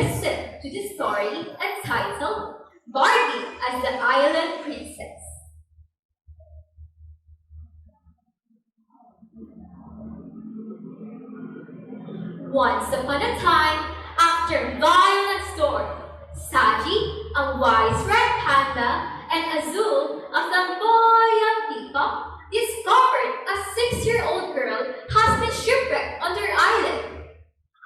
listen to the story entitled Barbie as the Island Princess. Once upon a time, after violent storm, Saji, a wise red panda, and Azul, a flamboyant peacock, discovered a 6-year-old girl has been shipwrecked on their island.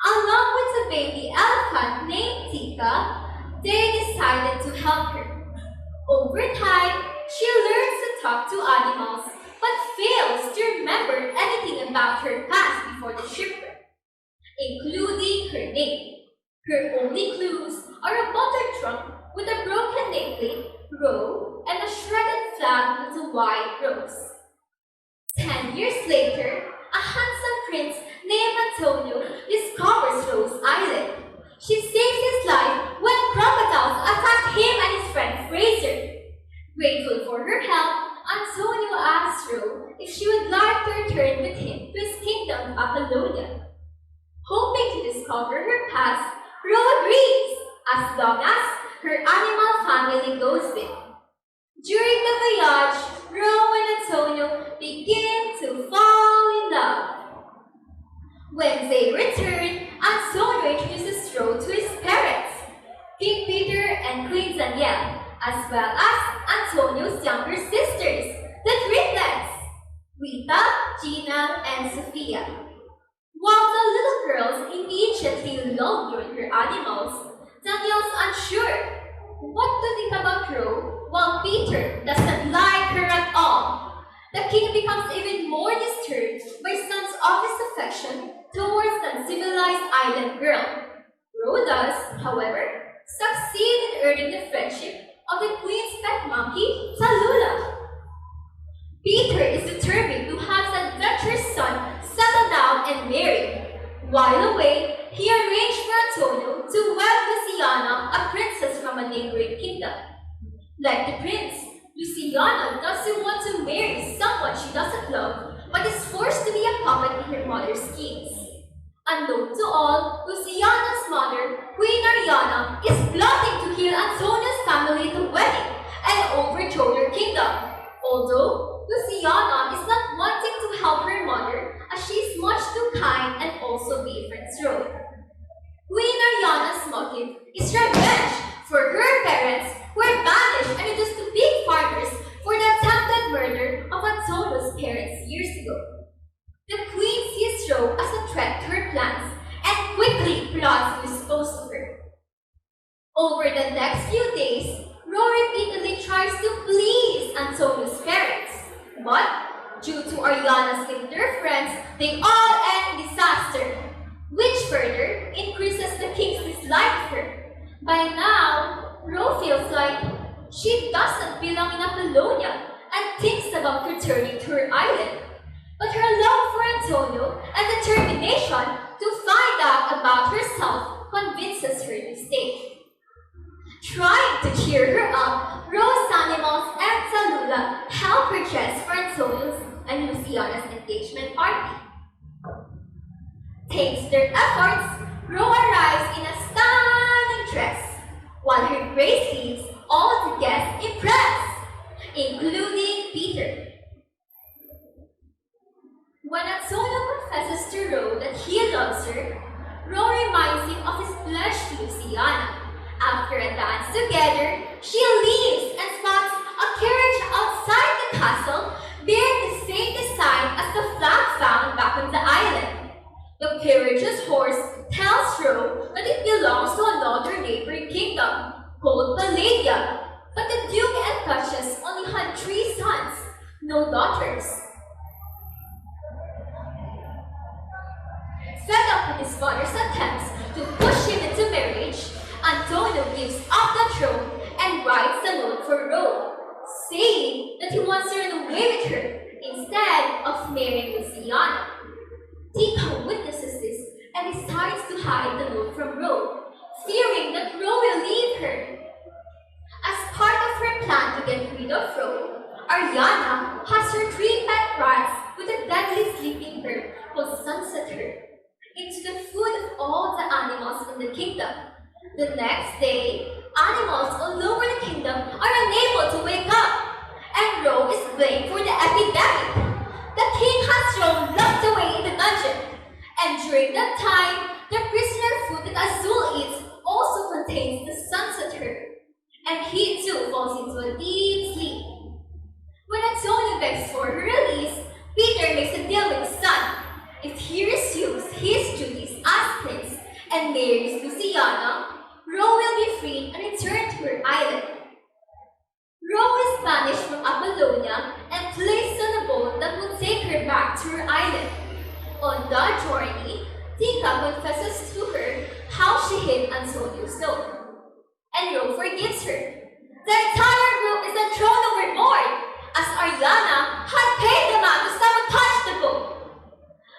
Along with a baby elephant named Tika, they decided to help her. Over time, she learns to talk to animals but fails to remember anything about her past before the shipwreck, including her name. Her only clues are a bottle trunk with a broken nameplate, row, and a shredded flag with a white rose. 10 years later, a handsome prince named Antonio discovers Rose Island. She saves his life when crocodiles attack him and his friend Fraser. Grateful for her help, Antonio asks Rose if she would like to return with him to his kingdom of Apollonia. Hoping to discover her past, Rose agrees as long as her animal family goes with. During the voyage, Rose and Antonio begin to fall in love. When they return, Antonio introduces Rose to his parents, King Peter and Queen Danielle, as well as Antonio's younger sisters, the triplets, Rita, Gina, and Sophia. While the little girls immediately love her animals, Danielle's unsure what to think about Rose, while Peter doesn't like her at all. The king becomes even more disturbed by son's obvious affection towards the uncivilized island girl. Rose does, however, succeed in earning the friendship of the queen's pet monkey, Tallulah. Peter is determined to have his adventurous son settle down and marry. While away, he arranged for Antonio to wed Luciana, a princess from a neighboring kingdom. Like the prince, Luciana doesn't want to marry someone she doesn't love, but is forced to be a puppet in her mother's schemes. Unknown to all, Luciana's mother, Queen Ariana, is plotting to kill Antonio's family at the wedding and overthrow their kingdom. Although Luciana is not wanting to help her mother as she is much too kind and also befriends Rose. Queen Ariana's motive is revenge for her parents who were banished and reduced to pig farmers for the attempted murder of Antonio's parents years ago. The queen sees Rose as a threat to her plans and quickly plots to dispose of her. Over the next few days, Rose repeatedly tries to please Antonio's parents, but due to Ariana's interference, they all end in disaster, which further increases the king's dislike of her. By now, Rose feels like she doesn't belong in Apollonia and thinks about returning to her island. But her love for Antonio and determination to find out about herself convinces her to stay. Trying to cheer her up, Rose animals and Tallulah help her dress for Antonio's and Luciana's engagement party. Thanks to their efforts, Rose arrives in a stunning dress, while her grace leaves all the guests impressed, including Peter. When Antonio confesses to Rose that he loves her, Rose reminds him of his pledge to Luciana. After a dance together, she leaves and spots a carriage outside the castle bearing the same design as the flag found back on the island. The carriage's horse tells Rose that it belongs to another neighboring kingdom called Palladia, but the Duke and Duchess only had 3 sons, no daughters. Fed up with his father's attempts to push him into marriage, Antonio gives up the throne and writes a note for Rose, saying that he wants to run away with her instead of marrying Luciana. Tika witnesses this and decides to hide the note from Rose, fearing that Rose will leave her. As part of her plan to get rid of Rose, Ariana has her 3 pet rats with a deadly sleeping bird called Sunset Her into the food of all the animals in the kingdom. The next day, animals all over the kingdom are unable to wake up, and Ro is blamed for the epidemic. The king has Ro locked away in the dungeon, and during that time, the prisoner food that Azul eats also contains the sunset herb, and he too falls into a deep sleep. When Antonio begs for her release, Peter makes a deal with his son. If he resumes his duties as prince and marries Luciana, Ro will be freed and return to her island. Ro is banished from Apollonia and placed on a boat that will take her back to her island. On that journey, Tika confesses to her how she hid Antonio's note, and Ro forgives her. The entire group is then thrown overboard, as Ariana had paid the man to sabotage the boat.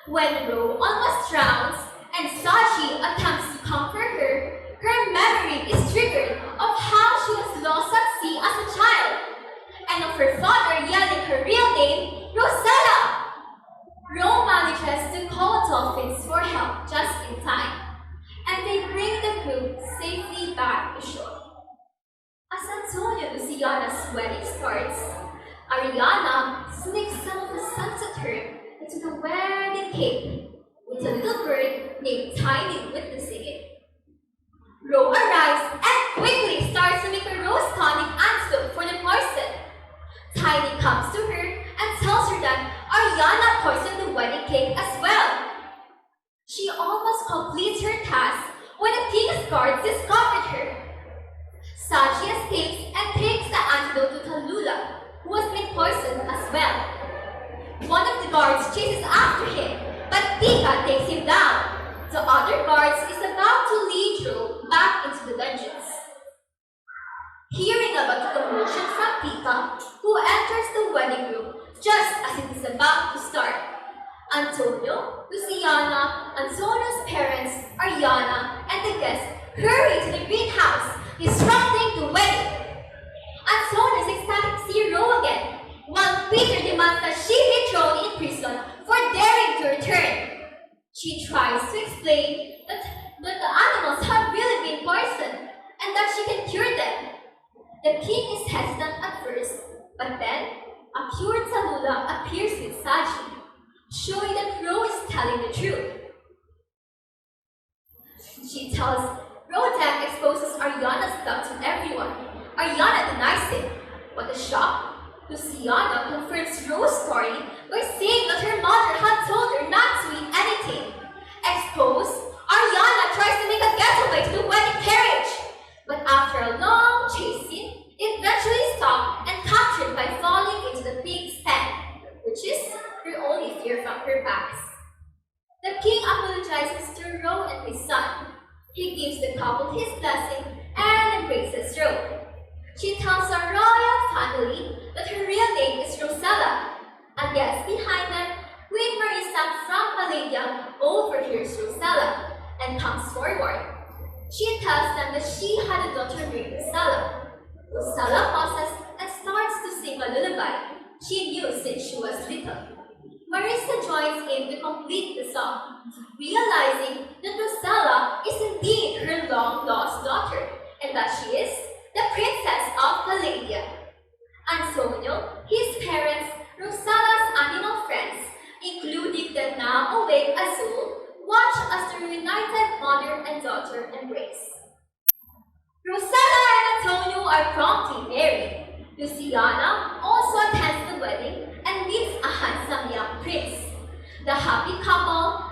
When Ro almost drowns and Saji attempts to comfort her, her memory is triggered of how she was lost at sea as a child, and of her father yelling her real name, Rosella. Ro manages to call dolphins for help just in time, and they bring the group safely back to shore. As Antonio and Luciana's wedding starts, Ariana sneaks some of the sunset herb into the wedding cake, with a little bird named Tiny witnessing it. Ro arrives and quickly starts to make a rose tonic antidote for the poison. Tiny comes to her and tells her that Ariana poisoned the wedding cake as well. She almost completes her task when the king's guards discovered her. Saji escapes and takes the antidote to Tallulah, who has been poisoned as well. One of the guards chases after him, but Tika takes him down. The other guards is about to lead Ro back into the dungeons. Hearing about the commotion from Tika, who enters the wedding room just as it is about to start, Antonio, Luciana, Antonio's parents, Ariana, and the guests hurry to the greenhouse, disrupting the wedding. Antonio is ecstatic to see Ro again, while Peter demands that she be thrown in prison for daring to return. She tries to explain that the animals have really been poisoned and that she can cure them. The king is hesitant at first, but then a cured Tallulah appears with Saji, showing that Ro is telling the truth. She tells Ro then exposes Ariana's stuff to everyone. Ariana denies it, but the shock, Luciana confirms Ro's story by saying that her mother had told her not to eat anything. Exposed, Ariana tries to make a getaway to the wedding carriage, but after a long chase scene, eventually stopped and captured by falling into the pig's pen, which is her only fear from her past. The king apologizes to Ro and his son. He gives the couple his blessing and embraces Ro. She tells the royal family that her real name is Rosella, and yes, behind them, Queen Marisa from Palladium overhears Rosella and comes forward. She tells them that she had a daughter named Rosella. Rosella pauses and starts to sing a lullaby she knew since she was little. Marisa joins in to complete the song, realizing that Rosella is indeed her long-lost daughter, and that she is the princess of Palladium. Antonio, his parents, Rosella's animal friends, including the now awake Azul, watch as the reunited mother and daughter embrace. Rosella and Antonio are promptly married. Luciana also attends the wedding and meets a handsome young prince. The happy couple